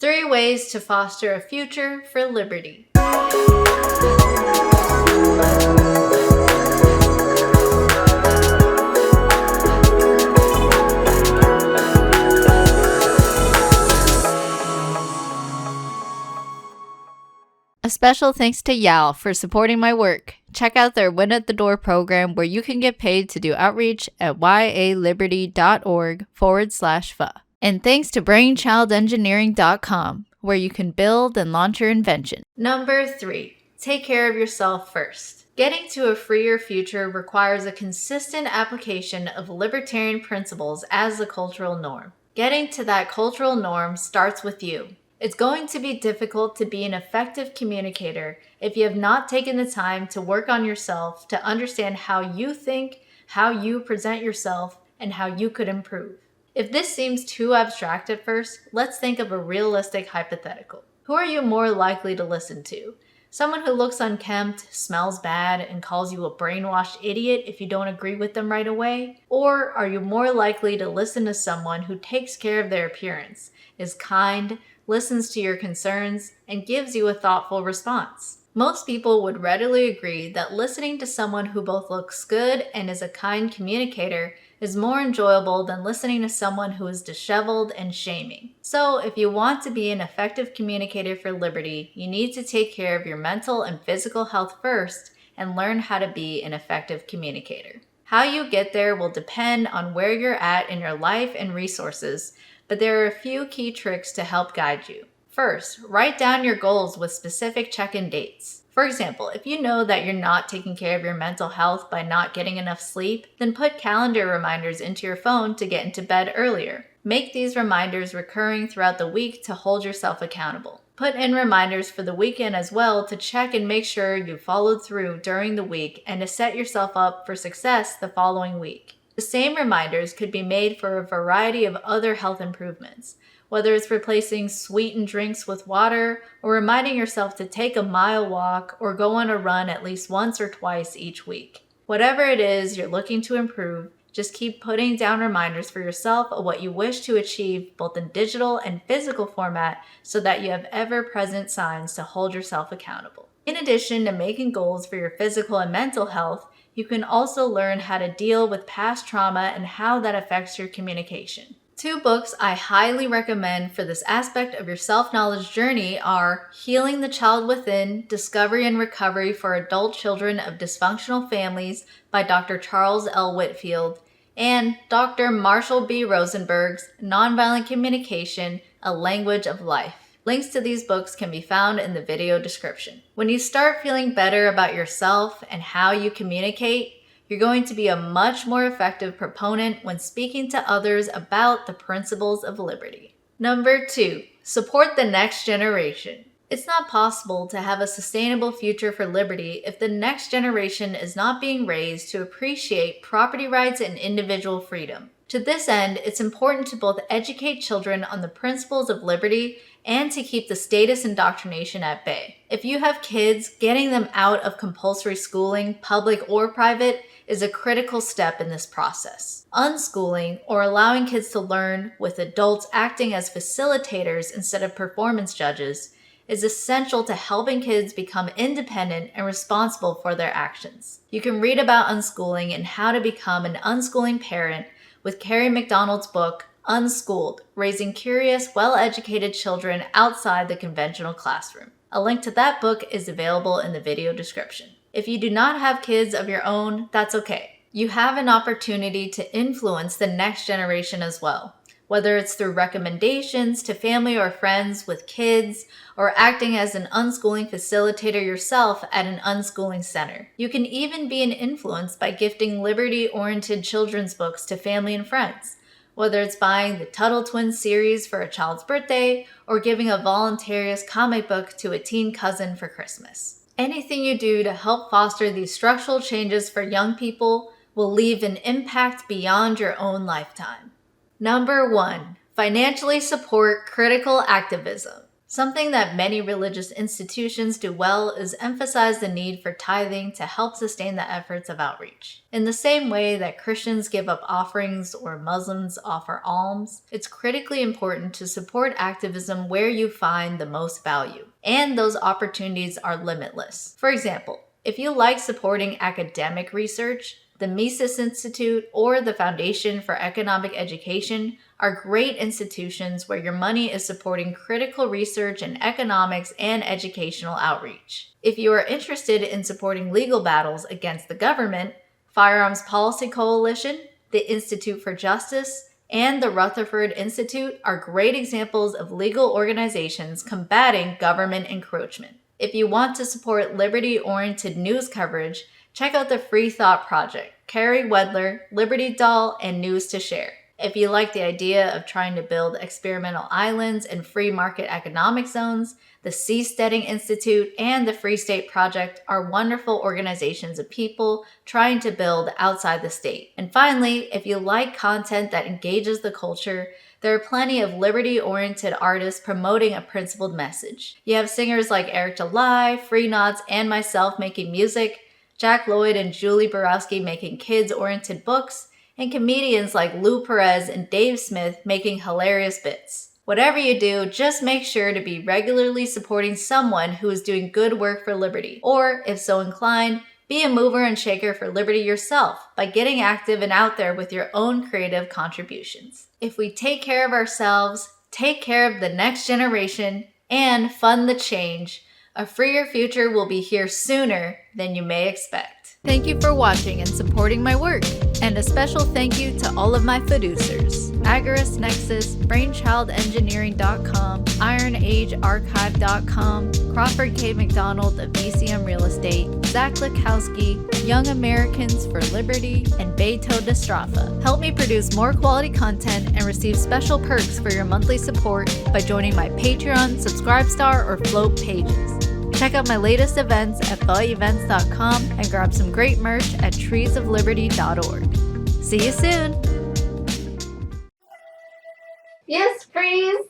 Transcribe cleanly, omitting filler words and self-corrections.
3 ways to foster a future for liberty. A special thanks to Yao for supporting my work. Check out their Win at the Door program where you can get paid to do outreach at yaliberty.org/FA. And thanks to brainchildengineering.com, where you can build and launch your invention. Number 3, take care of yourself first. Getting to a freer future requires a consistent application of libertarian principles as the cultural norm. Getting to that cultural norm starts with you. It's going to be difficult to be an effective communicator if you have not taken the time to work on yourself to understand how you think, how you present yourself, and how you could improve. If this seems too abstract at first, let's think of a realistic hypothetical. Who are you more likely to listen to? Someone who looks unkempt, smells bad, and calls you a brainwashed idiot if you don't agree with them right away? Or are you more likely to listen to someone who takes care of their appearance, is kind, listens to your concerns, and gives you a thoughtful response? Most people would readily agree that listening to someone who both looks good and is a kind communicator is more enjoyable than listening to someone who is disheveled and shaming. So if you want to be an effective communicator for liberty, you need to take care of your mental and physical health first and learn how to be an effective communicator. How you get there will depend on where you're at in your life and resources, but there are a few key tricks to help guide you. First, write down your goals with specific check-in dates. For example, if you know that you're not taking care of your mental health by not getting enough sleep, then put calendar reminders into your phone to get into bed earlier. Make these reminders recurring throughout the week to hold yourself accountable. Put in reminders for the weekend as well to check and make sure you followed through during the week and to set yourself up for success the following week. The same reminders could be made for a variety of other health improvements, whether it's replacing sweetened drinks with water or reminding yourself to take a mile walk or go on a run at least once or twice each week. Whatever it is you're looking to improve, just keep putting down reminders for yourself of what you wish to achieve both in digital and physical format so that you have ever-present signs to hold yourself accountable. In addition to making goals for your physical and mental health, you can also learn how to deal with past trauma and how that affects your communication. 2 books I highly recommend for this aspect of your self-knowledge journey are Healing the Child Within, Discovery and Recovery for Adult Children of Dysfunctional Families by Dr. Charles L. Whitfield, and Dr. Marshall B. Rosenberg's Nonviolent Communication, A Language of Life. Links to these books can be found in the video description. When you start feeling better about yourself and how you communicate, you're going to be a much more effective proponent when speaking to others about the principles of liberty. Number 2, support the next generation. It's not possible to have a sustainable future for liberty if the next generation is not being raised to appreciate property rights and individual freedom. To this end, it's important to both educate children on the principles of liberty and to keep the status indoctrination at bay. If you have kids, getting them out of compulsory schooling, public or private, is a critical step in this process. Unschooling, or allowing kids to learn with adults acting as facilitators instead of performance judges, is essential to helping kids become independent and responsible for their actions. You can read about unschooling and how to become an unschooling parent with Carrie McDonald's book, Unschooled, Raising Curious, Well-Educated Children Outside the Conventional Classroom. A link to that book is available in the video description. If you do not have kids of your own, that's okay. You have an opportunity to influence the next generation as well, whether it's through recommendations to family or friends with kids, or acting as an unschooling facilitator yourself at an unschooling center. You can even be an influence by gifting liberty-oriented children's books to family and friends, whether it's buying the Tuttle Twins series for a child's birthday or giving a voluntarist comic book to a teen cousin for Christmas. Anything you do to help foster these structural changes for young people will leave an impact beyond your own lifetime. Number 1, financially support critical activism. Something that many religious institutions do well is emphasize the need for tithing to help sustain the efforts of outreach. In the same way that Christians give up offerings or Muslims offer alms, it's critically important to support activism where you find the most value. And those opportunities are limitless. For example, if you like supporting academic research, the Mises Institute or the Foundation for Economic Education are great institutions where your money is supporting critical research in economics and educational outreach. If you are interested in supporting legal battles against the government, Firearms Policy Coalition, the Institute for Justice, and the Rutherford Institute are great examples of legal organizations combating government encroachment. If you want to support liberty-oriented news coverage, check out the Free Thought Project, Carrie Wedler, Liberty Doll, and News to Share. If you like the idea of trying to build experimental islands and free market economic zones, the Seasteading Institute and the Free State Project are wonderful organizations of people trying to build outside the state. And finally, if you like content that engages the culture, there are plenty of liberty-oriented artists promoting a principled message. You have singers like Eric Delay, Free Knots, and myself making music, Jack Lloyd and Julie Borowski making kids-oriented books, and comedians like Lou Perez and Dave Smith making hilarious bits. Whatever you do, just make sure to be regularly supporting someone who is doing good work for liberty, or, if so inclined, be a mover and shaker for liberty yourself by getting active and out there with your own creative contributions. If we take care of ourselves, take care of the next generation, and fund the change, a freer future will be here sooner than you may expect. Thank you for watching and supporting my work. And a special thank you to all of my producers: Agorist Nexus, BrainchildEngineering.com, IronAgeArchive.com, Crawford K. McDonald of BCM Real Estate, Zach Lukowski, Young Americans for Liberty, and Beto Destrafa. Help me produce more quality content and receive special perks for your monthly support by joining my Patreon, Subscribestar, or Float pages. Check out my latest events at FollowEvents.com and grab some great merch at treesofliberty.org. See you soon! Yes, please.